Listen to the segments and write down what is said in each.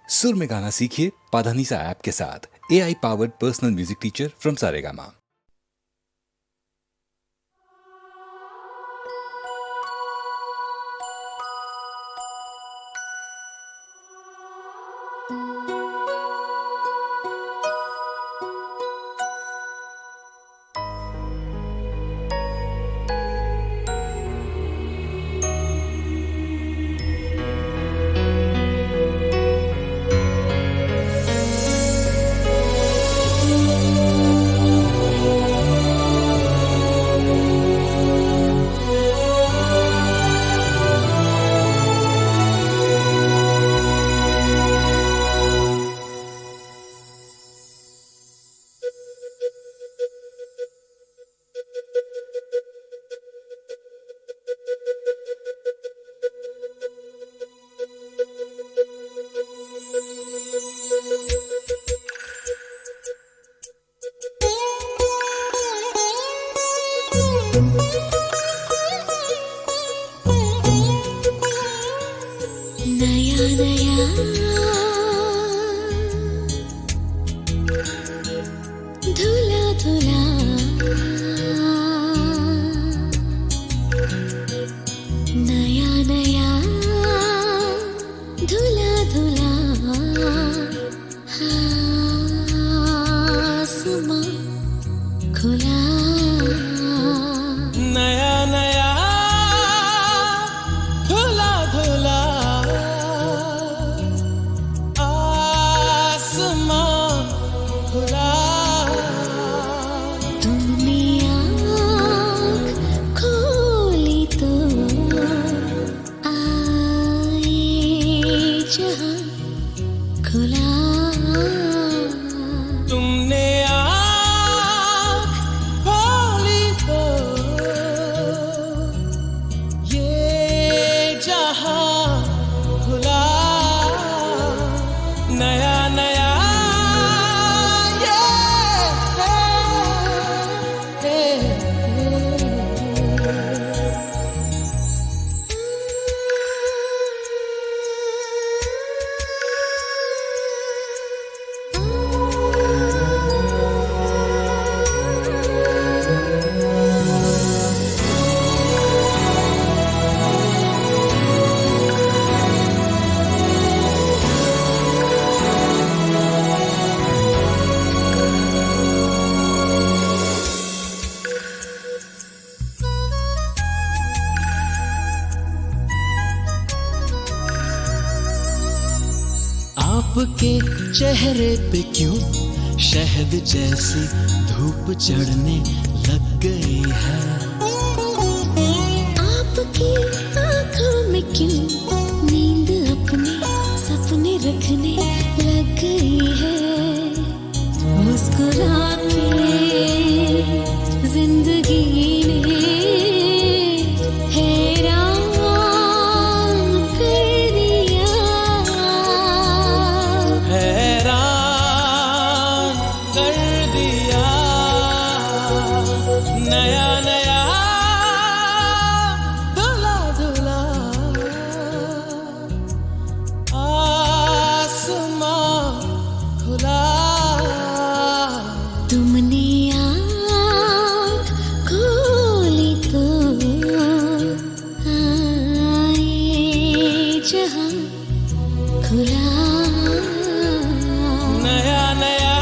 सुर में गाना सीखिए पाधानीसा ऐप के साथ। AI powered personal music teacher from Saregama. नया नया धुला धुला नया नया धुला धुला आसमां खुला नया नया धुला धुला आसमां खुला। तुमने आँख खोली तो आए जहां खुला। तुमने आँख खोली तो ये जहां खुला। नया नया आपके चेहरे पे क्यों शहद जैसी धूप चढ़ने लग गई है। आपकी आँखों में क्यों नींद अपने सपने रखने लग गई है। मुस्कुरा के जिंदगी ने हैरान कर दिया। हैरान कर दिया। नया नया धुला धुला आसमां खुला। तुमने आँख खोली तो आए जहां खुला। नया नया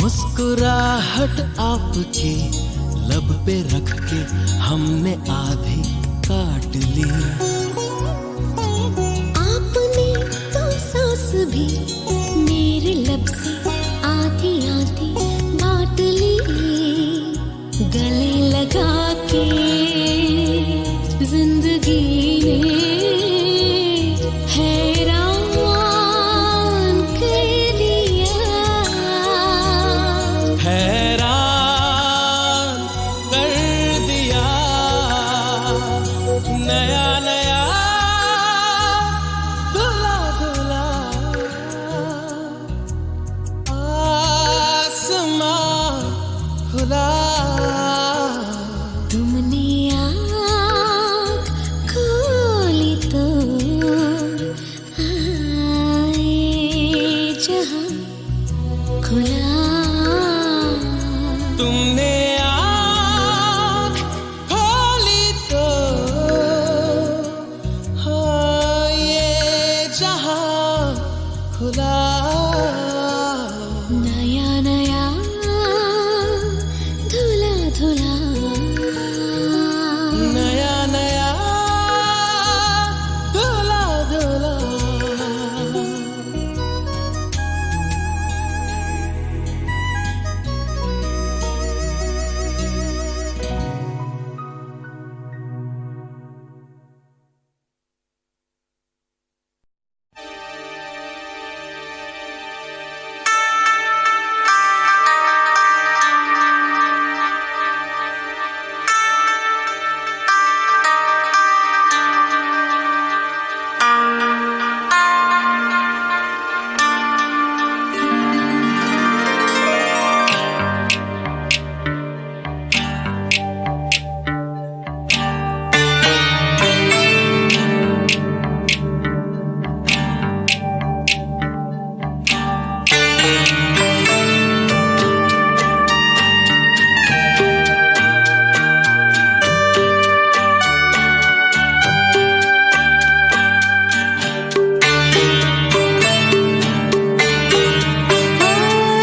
मुस्कुराहट आपकी लब पे रख के हमने आधी काट ली। आपने तो भी मेरे लब से आधी आधी बात ली, गले लगा के जिंदगी ने हैरान कर दिया, हैरान कर दिया। नया नया धुला धुला आसमां खुला। तुमने आँख खोली तो आए जहाँ खुला। तुमने आँख खोली तो हाँ ये जहां खुला। नया नया धुला धुला, नया नया धुला धुला।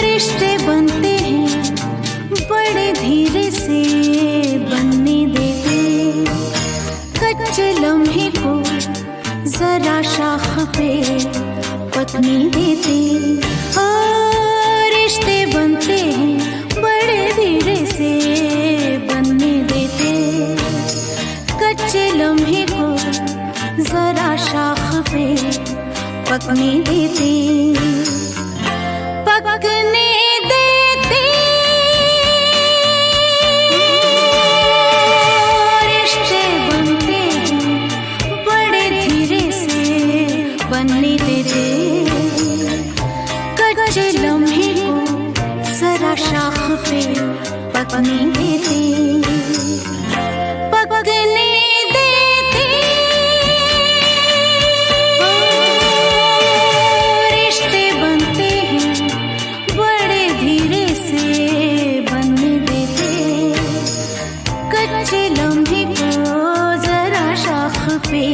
रिश्ते बनते हैं बड़े धीरे से बनने देते, कच्चे लम्हे को जरा शाख पे पत्नी देते। ओ रिश्ते बनते हैं बड़े धीरे से बनने देते, कच्चे लम्हे को जरा शाख पे पकने देते, पकने देते। रिश्ते बनते हैं बड़े धीरे से बनने देते, कच्चे लम्हे को जरा शाख पे पकने देते, पकने देते। रिश्ते बनते हैं बड़े धीरे से बनने देते, कच्चे लम्हे को जरा शाख पे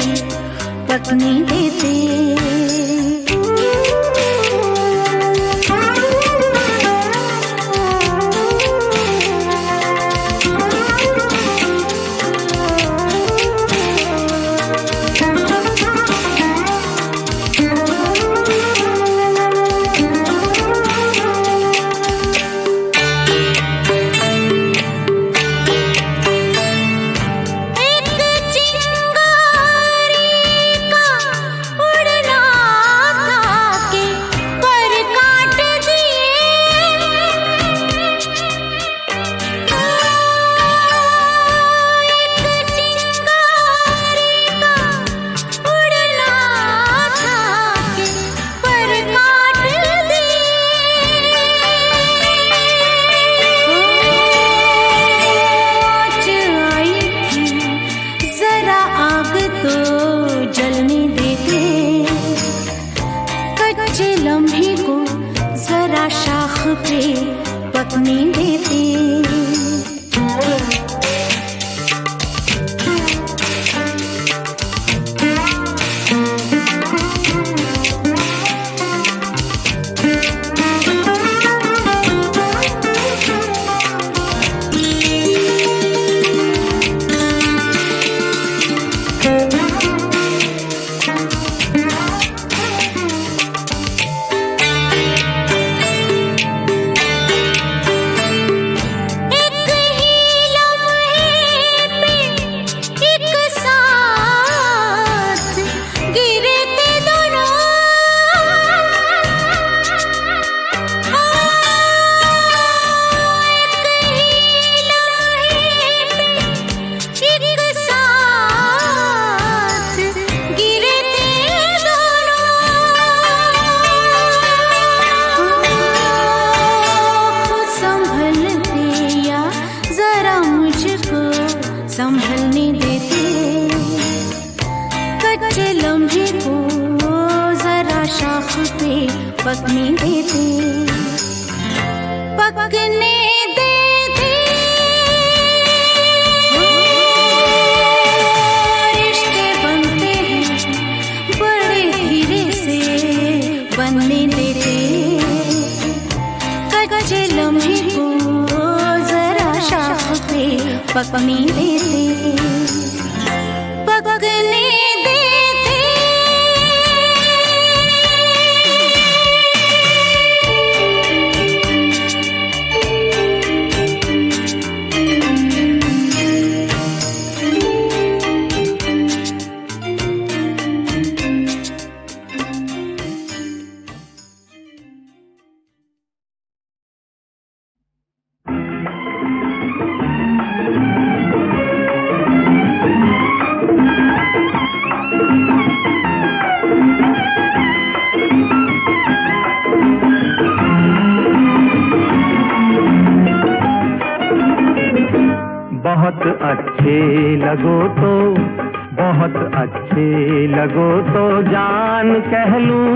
पकने देते। एक चिंगारी का उड़ना था के पर काट दिए, एक चिंगारी का उड़ना था के पर काट दिए। आँच आई थी जरा आग तो जलने देते, कच्चे लम्हे को जरा शाख पे पकने देते। पे पकने देते, पकने देते। रिश्ते बनते हैं बड़े धीरे से बनने देते, कच्चे लम्हे को जरा शाख पे पकने देते, पकने देते। बहुत अच्छे लगो तो, बहुत अच्छे लगो तो जान कह लूं,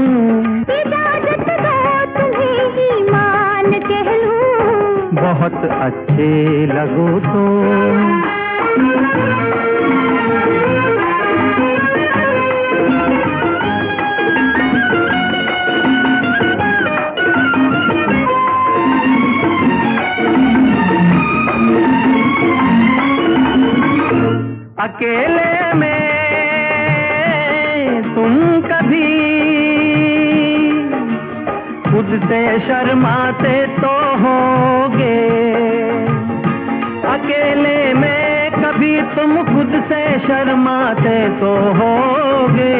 इजाजत दो तुम्हें ईमान कह लूं। बहुत अच्छे लगो तो। अकेले में तुम कभी खुद से शर्माते तो होगे, अकेले में कभी तुम खुद से शर्माते तो होगे।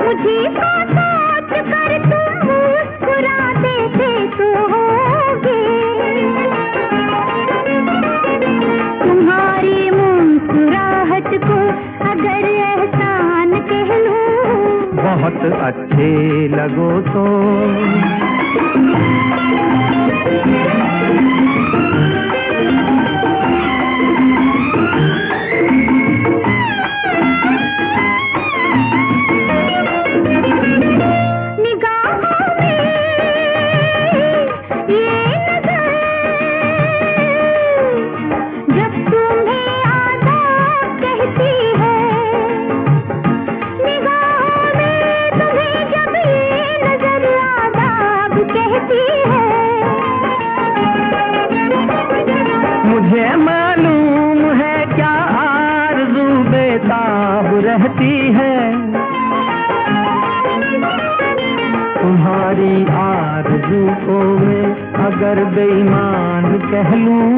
मुझे सोच कर तुम मुस्कुरा देते तो होगे, तुम्हारी मुस्कुराहट को अगर एहसान कह लूं। बहुत अच्छे लगो तो। मुझे मालूम है क्या आरज़ू बेताब रहती है, तुम्हारी आरज़ू को मैं अगर बेईमान कह लूं।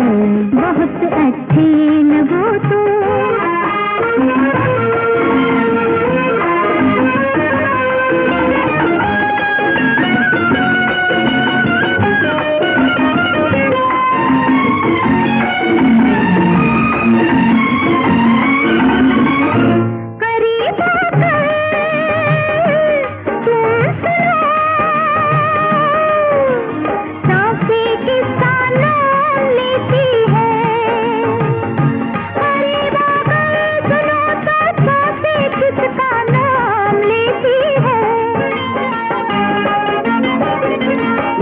बहुत अच्छे लगो तो।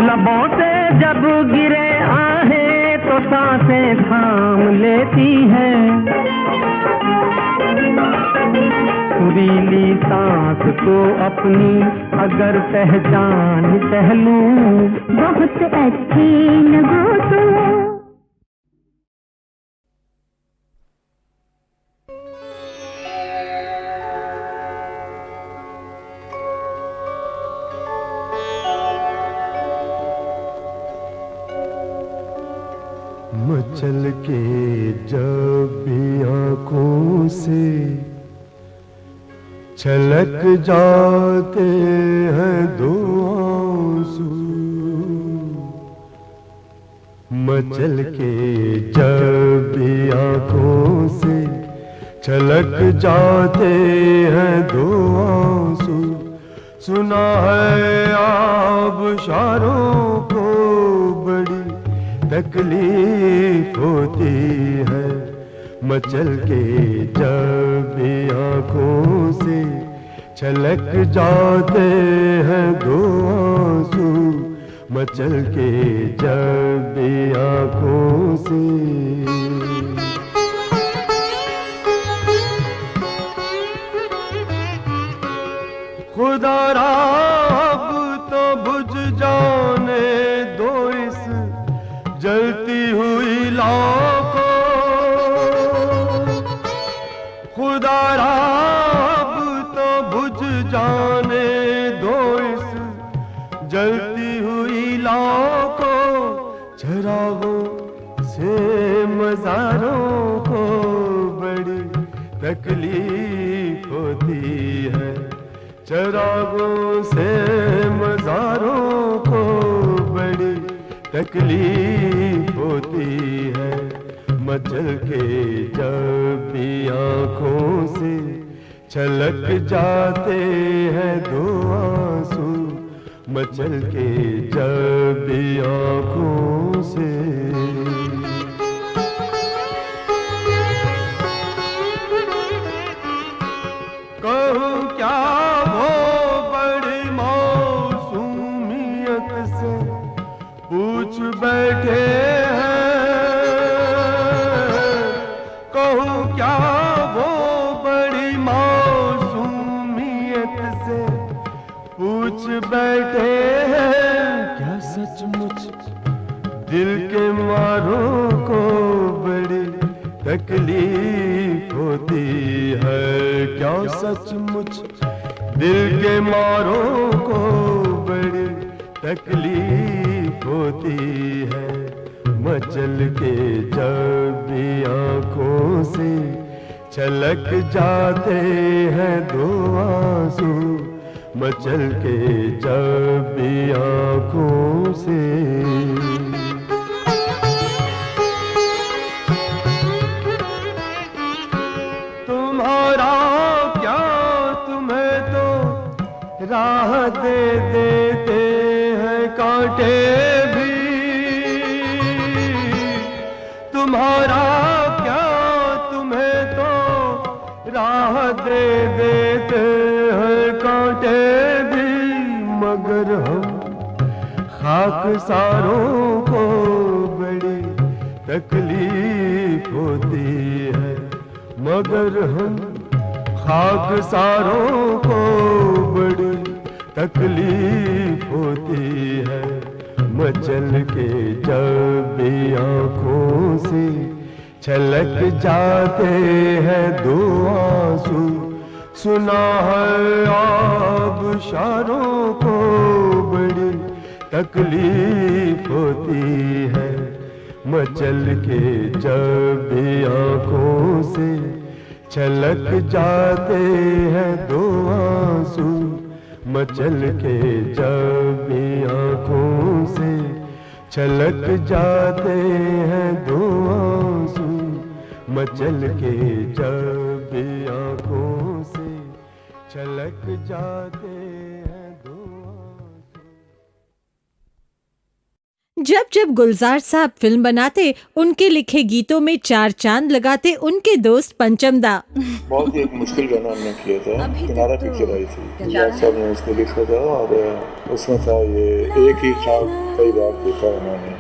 लबों से जब गिरे आहें तो सांसें थाम लेती है, सुरीली सांस को अपनी अगर पहचान कह लूं। बहुत अच्छे लगो तो। मचल के जब भी आँखों से छलक जाते हैं दो आंसू, मचल के जब भी आँखों से छलक जाते हैं दो आंसू, सुना है आबशारों को बड़ी तकलीफ होती है। मचल के जब भी आँखों से छलक जाते हैं दो आंसू मचल के जब भी आंखों से। खुदा अब तो बुझ जाने दो इस जलती हुई लौ को। खुदा अब तो बुझ जाने दो इस जलती हुई लौ को। चरागों से मज़ारों को बड़ी तकलीफ होती है। चरागों से मज़ारों को बड़ी तकलीफ होती है। मचल के जब भी आँखों से छलक जाते हैं दो आंसू मचल के जब भी आँखों से। कहूँ क्या वो बड़ी मौसूमियत से पूछ बैठे हैं। कहूँ क्या वो बड़ी मौसूमियत से पूछ बैठे हैं। क्या सचमुच दिल के मारों को बड़ी तकलीफ होती है। क्या सचमुच दिल के मारों को बड़ी तकलीफ होती है। मचल के जब भी आँखों से छलक जाते हैं दो आंसू मचल के जब भी आँखों से। तुम्हारा क्या तुम्हें तो राह दे देते हैं कांटे भी। तुम्हारा क्या तुम्हें तो राह दे देते हैं कांटे भी। मगर हम खाकसारों को बड़ी तकलीफ होती है। मगर हम खाकसारों को बड़ी तकलीफ होती है। मचल के जब भी आँखों से छलक जाते हैं दो आंसू सुना है आबशारों को बड़ी तकलीफ होती है। मचल के जब भी आँखों से छलक जाते हैं दो आंसू मचल के जब भी आँखों से छलक जाते हैं दो आंसू मचल के जब भी आँखों से छलक जाते हैं दो आंसू। जब जब गुलजार साहब फिल्म बनाते उनके लिखे गीतों में चार चांद लगाते उनके दोस्त पंचमदा। बहुत ही एक मुश्किल गाना हमने किया था। किनारा पिक्चर आई थी, गुलजार साहब ने उसको लिखा था और उसमें था ये एक ही ख्वाब कई बार देखा उन्होंने।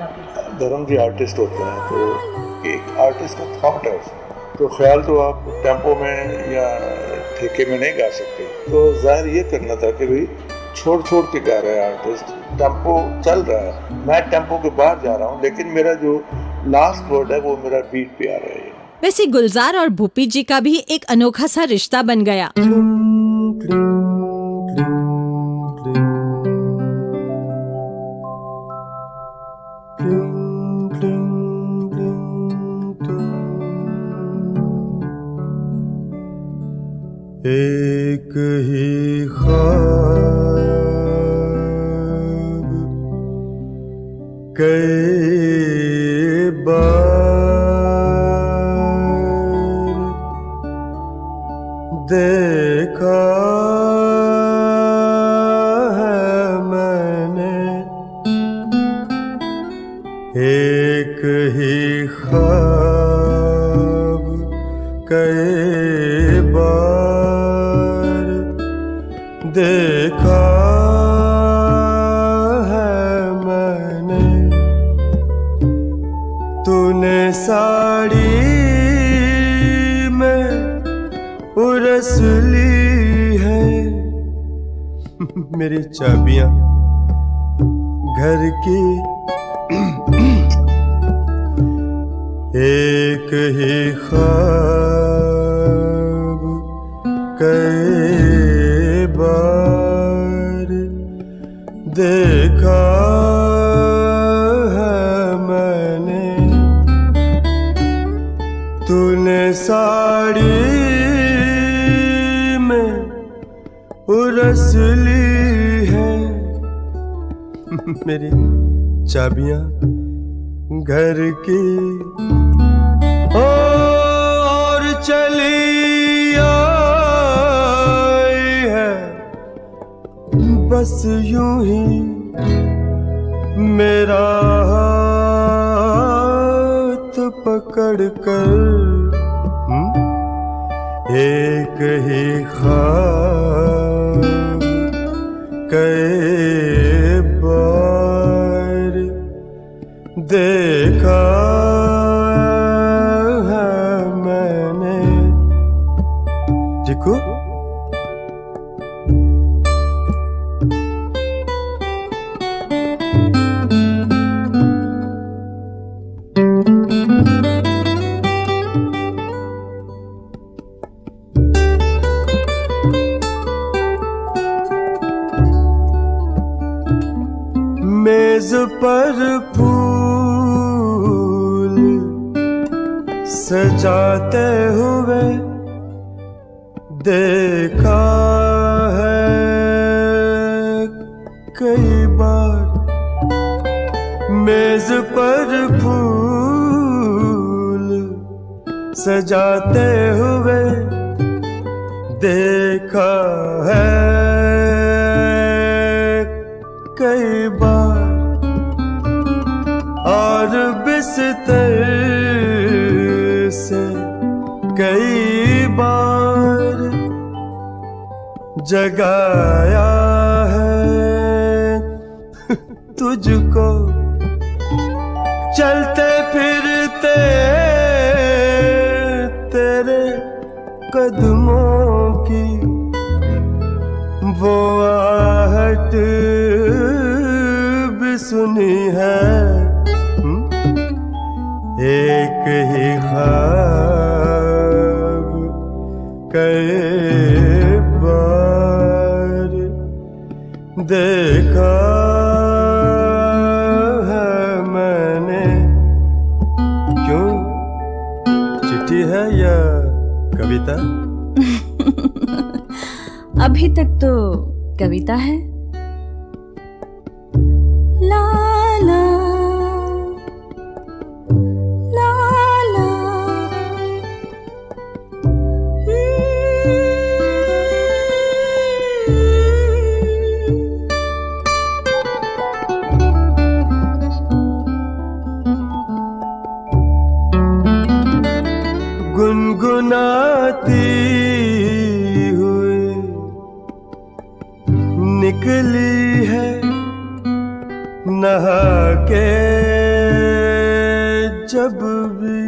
धर्म जी आर्टिस्ट होते हैं तो एक आर्टिस्ट का थॉट है उसमें। तो ख्याल तो आप टेम्पो में या ठेके में नहीं गा सकते। तो जाहिर ये करना था कि भाई छोड़ छोड़ के गा रहा है आर्टिस्ट। टेम्पो चल रहा है, मैं टेम्पो के बाहर जा रहा हूँ लेकिन मेरा जो लास्ट वर्ड है वो मेरा बीट पे आ रहा है। वैसे गुलजार और भूपी जी का भी एक अनोखा सा रिश्ता बन गया। एक ही ख्वाब कई बार देखा है मैंने। एक ही ख्वाब कई बार देखा है मैंने तूने साड़ी में उरस ली है मेरी चाबियां घर की एक ही ख्वाब कई बार देखा है मैंने तूने साड़ी में उरस ली है मेरी चाबियां घर की और चली आई है बस यूं ही मेरा हाथ पकड़ कर एक ही ख्वाब कई बार देखा है मैंने जिकू मेज पर फूल सजाते हुए देखा है कई बार मेज पर फूल सजाते हुए देखा है कई बार और बिस्तर से कई बार जगाया है तुझको चलते फिरते तेरे कदमों की वो आहट भी सुनी है एक ही ख्वाब कई बार देखा है मैंने क्यों चिट्ठी है या कविता अभी तक तो कविता है। ला ला ला ला गुनगुनाती हुई निकली है नहा के जब भी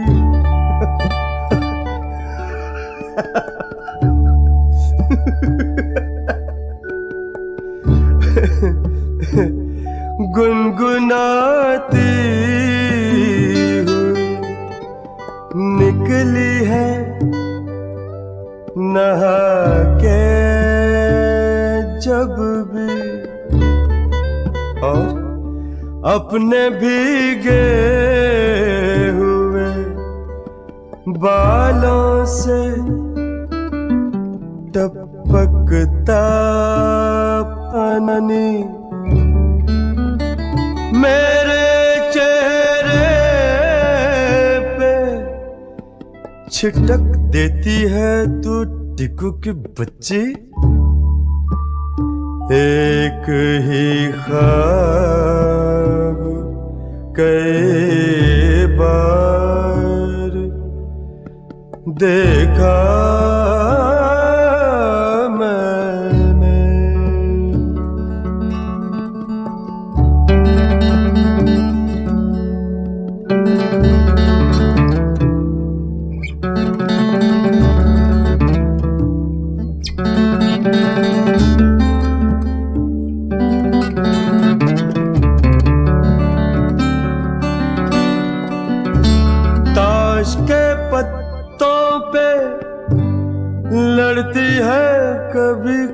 गुनगुनाती हुई निकली है नहा के जब भी और अपने भीगे हुए बालों से टपकता पानी मेरे चेहरे पे छिटक देती है तू टिकू की बच्ची एक ही ख्वाब कई बार देखा मैंने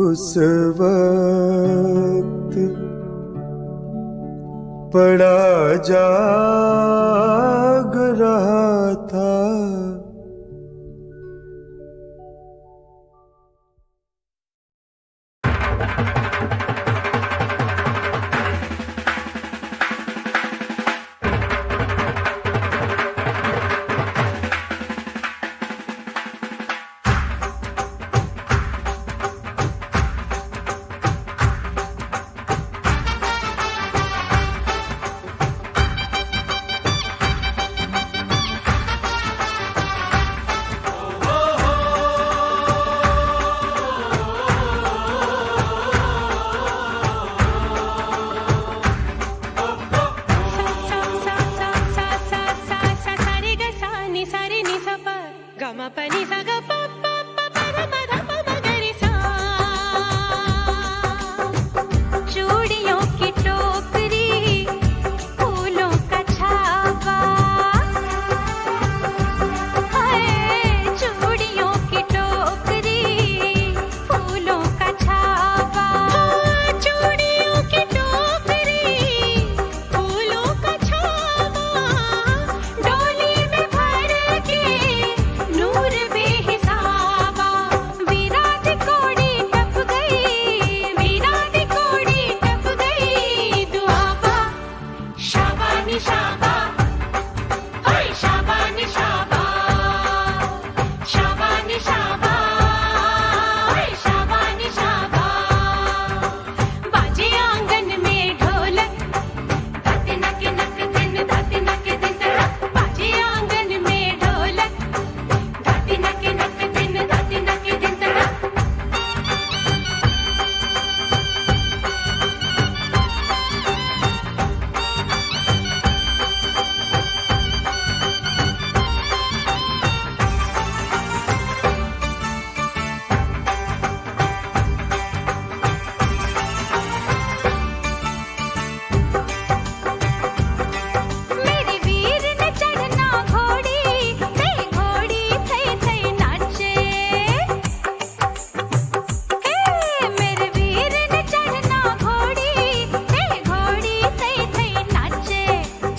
उस वक्त पड़ा जाग रहा था। चूड़ियों की टोकरी, फूलों का छावा, हाय चूड़ियों की टोकरी, फूलों का छावा, चूड़ियों की टोकरी, फूलों का छावा, डोली में भर के नूर बेहिसाबा, विराट कोड़ी टप गई, विराट कोड़ी टप गई, दुआबा शाबानी शाबा, हाय शाबानी शाबा, शाबानी शाबा, हाय शाबानी शाबा, बाजे आंगन में ढोलक, धाते नक नक दिन, धाते नक दिन तड़ा, बाजे आंगन में ढोलक, धाते नक दिन, धाते नक दिन तड़ा। मेरे वीर ने चढ़ना घोड़ी, ते घोड़ी थई थई नाचे, हे मेरे वीर ने चढ़ना घोड़ी, ते घोड़ी थई थई नाचे,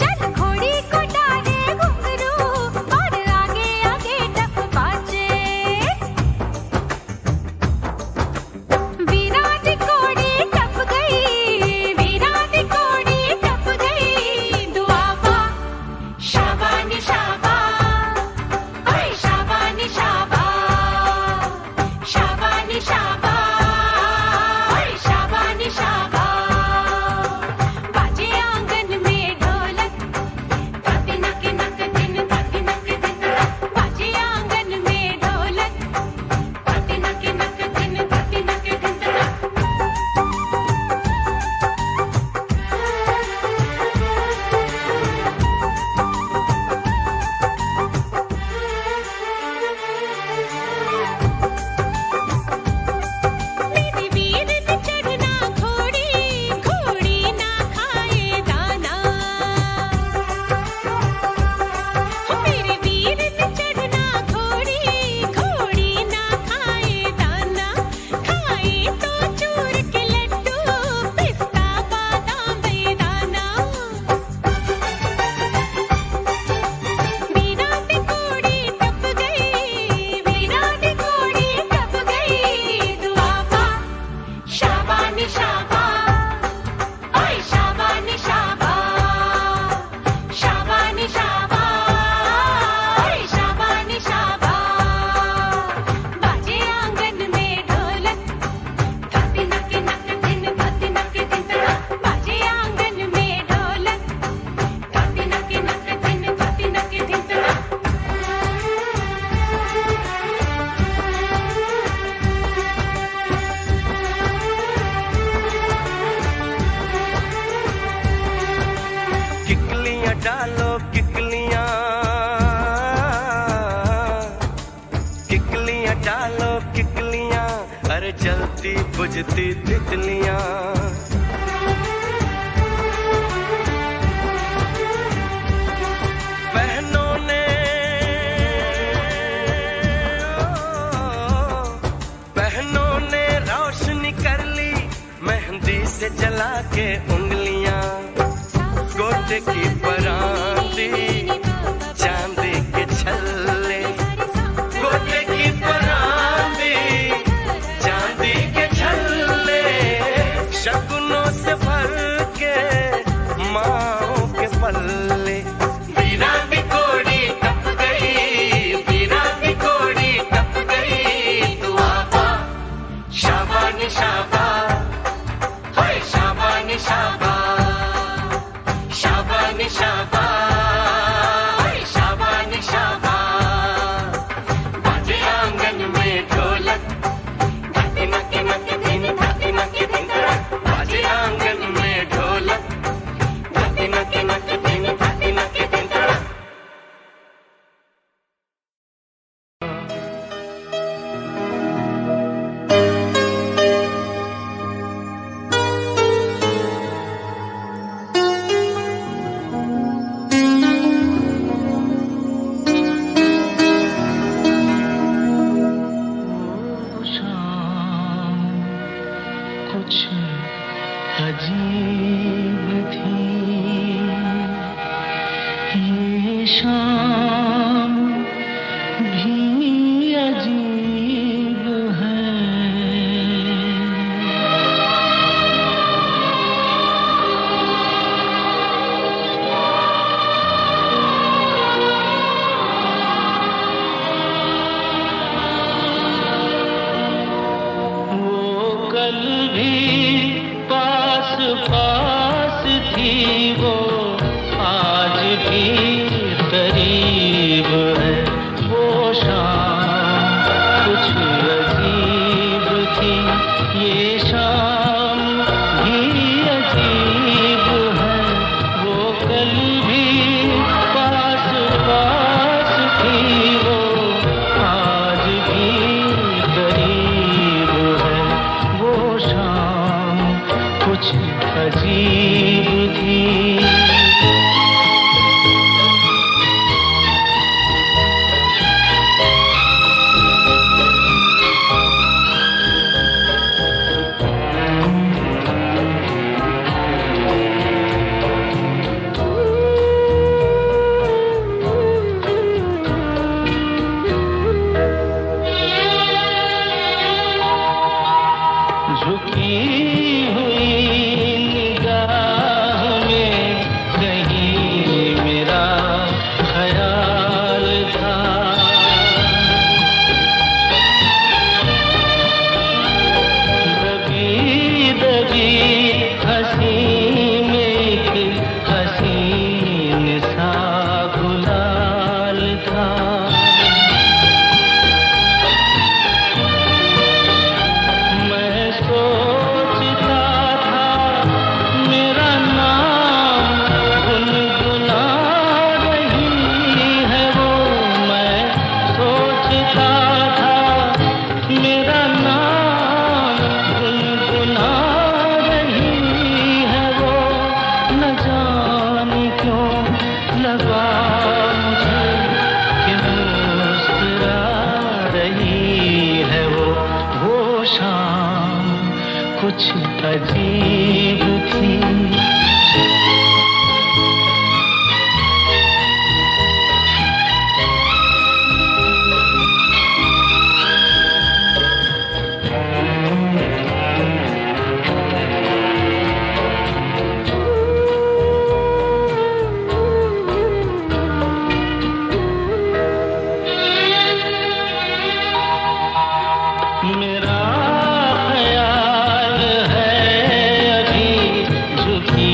चल घोड़ी को डाले घुंघरू, और आगे आगे डफ बाजे, विराट कोड़ी टप गई, विराट कोड़ी टप गई, दुआबा शाबानी शाबा, हाय शाबानी शाबा, शाबानी शाबा, हाय शाबानी शाबा, बाजे आंगन में ढोलक, धाते नक नक दिन, धाते नक दिन तड़ा, बाजे आंगन में ढोलक, धाते नक नक दिन, धाते नक दिन तड़ा। मेरे वीर ने चढ़ना घोड़ी, घोड़ी ना खाए दाना, मेरे वीर ने चढ़ना घोड़ी, घोड़ी ना खाए दाना, खाए तो चूर के लड्डू, पिस्ता बादाम बेदाना, विराट कोड़ी टप गई, विराट कोड़ी टप गई, दुआबा शाबानी शाबा, हाय शाबानी शाबा, शाबानी शाबा, हाय शाबानी शाबा, बाजे आंगन में ढोलक, धाते नक दिन, धाते नक दिन तड़ा, बाजे आंगन में ढोलक, धाते नक दिन, धाते नक दिन तड़ा। किकलियां डालो किकलियां, किकलियां डालो किकलियां, अरे जलती बुझती तितलियां, बहनों ने बहनों ने रोशनी मेहंदी से जला के उंगलियां गोटे की परांती चांदी के छल्ले गोटे की परांती चांदी के छल्ले शगुनों से भर के माओ के पल्ले वीरा बिकोड़ी टप गई वीरा बिकोड़ी टप गई तू आबा शाबानी शाबा हाय शाबानी शाबा शाबानी शाबा हाय शाबानी शाबा बाजे आंगन में ढोलक धक नक नक दिन धक नक दिन बाजे आंगन में ढोलक धक नक नक दिन धक नक दिन कुछ अजीब थी ये शाम भी अजीब है वो कल भी पास पास थी वो आज भी करीब है वो शाम कुछ अजीब थी ये शाम भी अजीब है वो कल भी पास पास थी वो आज भी करीब है वो शाम कुछ अजीब थी झुकी हुई निगाह में कहीं मेरा ख्याल था दबी दबी हंसी में एक हसीन सा गुलाल था मैं सोचता था मेरा नाम गुनगुना रही है वो मैं सोचता था मेरा नाम गुनगुना रही है वो न जाने क्यों लगा मुझे कि मुस्कुरा रही है वो शाम कुछ अजीब थी मेरा ख्याल है अभी झुकी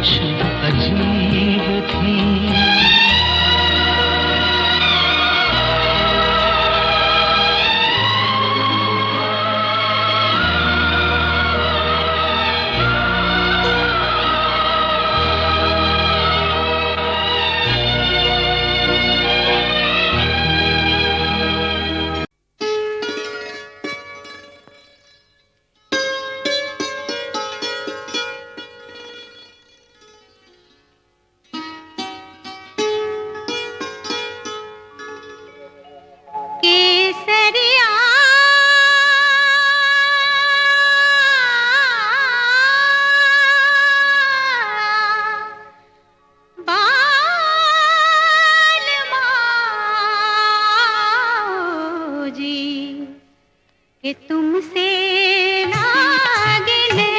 खामोश अजीब थी। केसरिया बालमाओजी कि तुमसे लागिले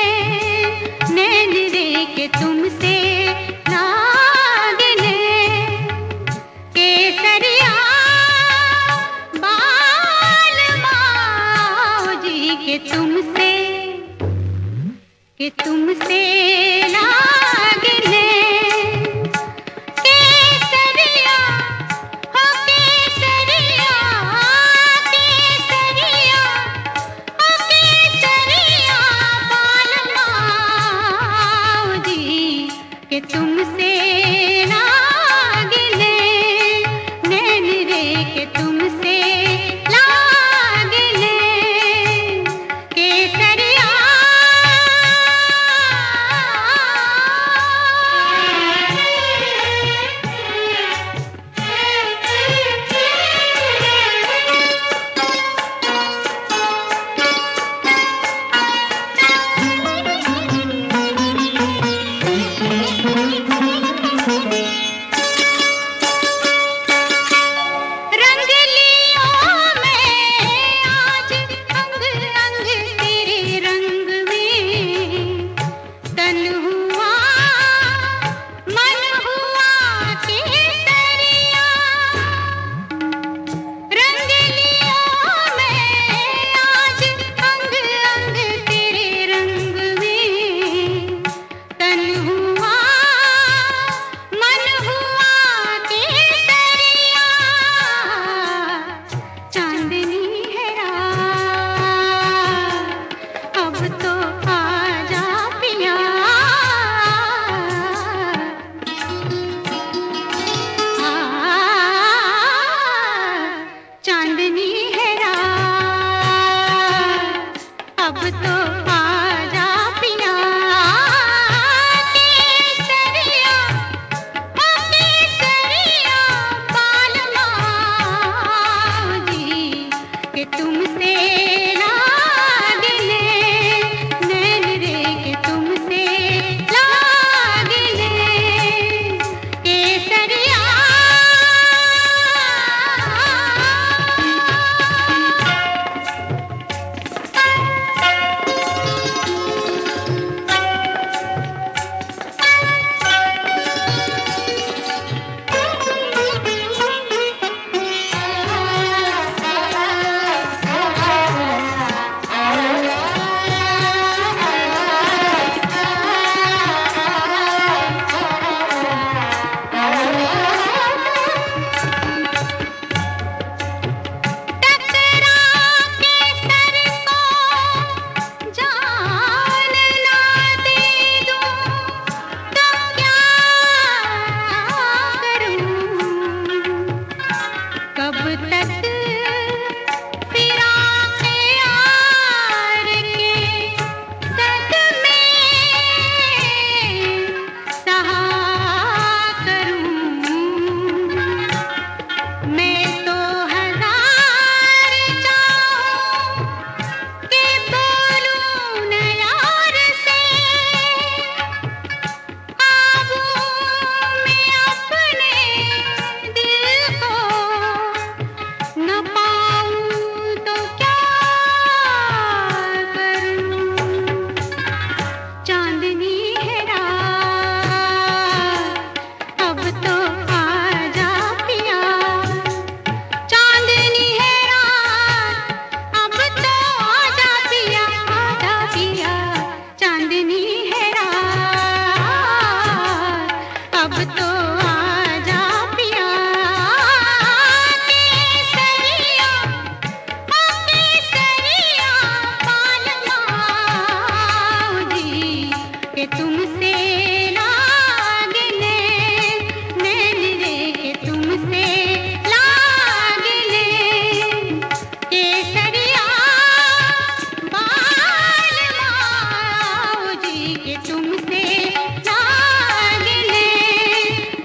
नैन रे के तुमसे लागिले केसरिया बालमाओजी कि तुमसे लागिले केसरिया हो केसरिया केसरिया हो केसरिया बालमाओजी कि तुमसे लागिले नैन रे के तुमसे लागिले केसरिया के तुमसे लागने, नैन रे के तुमसे लागने, केसरिया बाल माओ जी के तुमसे लागने,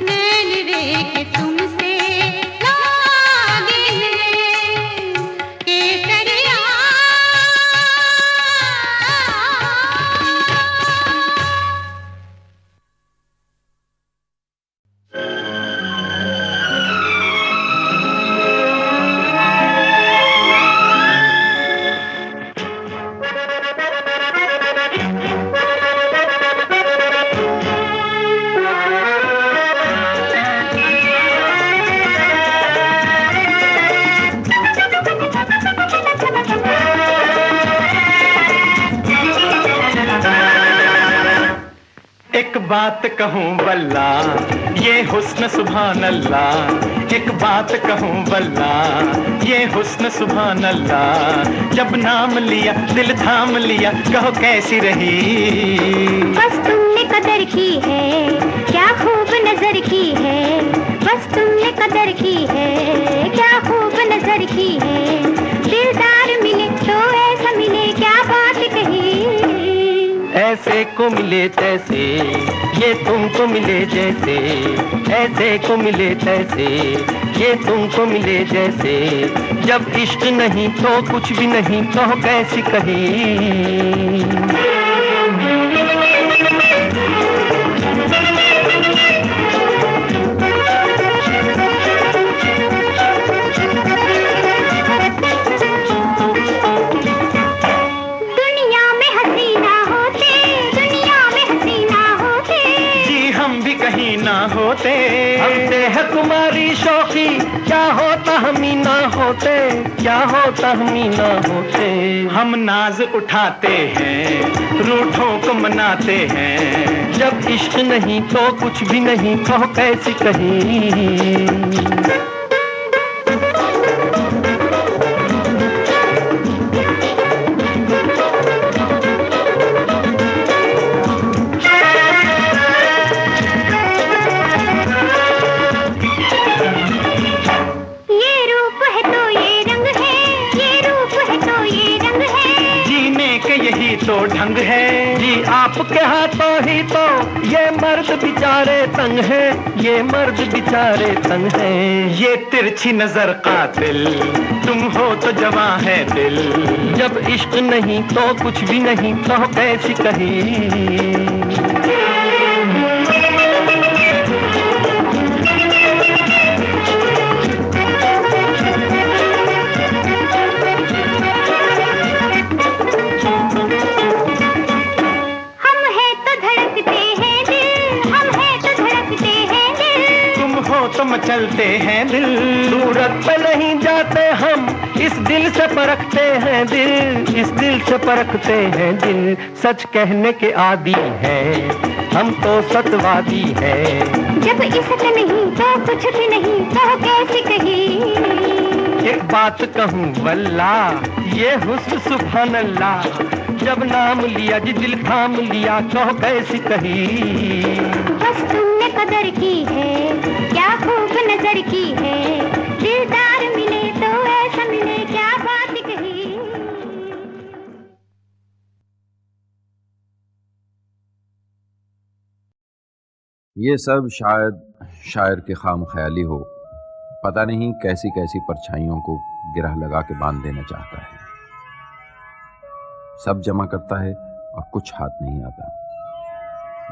नैन रे के तुमसे लागने, केसरिया। एक बात कहूँ वल्ला ये हुस्न सुभान अल्लाह, एक बात कहूँ वल्ला ये हुस्न सुभान अल्लाह, जब नाम लिया दिल थाम लिया, कहो कैसी रही। बस तुमने कदर की है, क्या खूब नजर की है, बस तुमने कदर की है, क्या खूब नजर की है, दिलदार मिले तो ऐसा मिले, क्या बात कही। ऐसे को मिले तैसे, ये तुमको मिले जैसे, ऐसे को मिले तैसे, ये तुमको मिले जैसे, जब इश्क नहीं तो कुछ भी नहीं, कहो कैसी कही। होते हमसे है तुम्हारी शौकी, क्या होता हम ही ना होते, क्या होता हम ही ना होते। हम नाज उठाते हैं, रूठों को मनाते हैं, जब इश्क नहीं तो कुछ भी नहीं, कहो कैसी कही। तो ढंग है जी आपके हाथों ही तो, ये मर्द बेचारे तंग है, ये मर्द बेचारे तंग है। ये तिरछी नजर कातिल, तुम हो तो जवां है दिल, जब इश्क नहीं तो कुछ भी नहीं, कहो कैसी कही। तो मचलते हैं दिल, सूरत पे नहीं जाते हम, इस दिल से परखते हैं दिल, इस दिल से परखते हैं दिल। सच कहने के आदी हैं हम तो सतवादी हैं, जब इश्क नहीं तो कुछ भी नहीं, कहो कैसी कही। एक बात कहूँ वल्ला ये हुस्न सुभान अल्लाह, जब नाम लिया जी दिल थाम लिया, कहो कैसी कही। बस तुमने कदर की है, क्या खूब नजर की है, दिलदार मिले तो ऐसा मिले, क्या बात कही। ये सब शायद शायर के खाम ख्याली हो, पता नहीं कैसी कैसी परछाइयों को गिरह लगा के बांध देना चाहता है। सब जमा करता है और कुछ हाथ नहीं आता।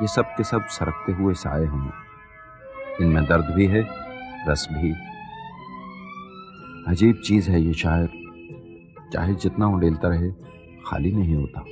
ये सब के सब सरकते हुए साए हैं, इनमें दर्द भी है, रस भी। अजीब चीज है ये शायर, चाहे जितना उड़ेलता रहे खाली नहीं होता।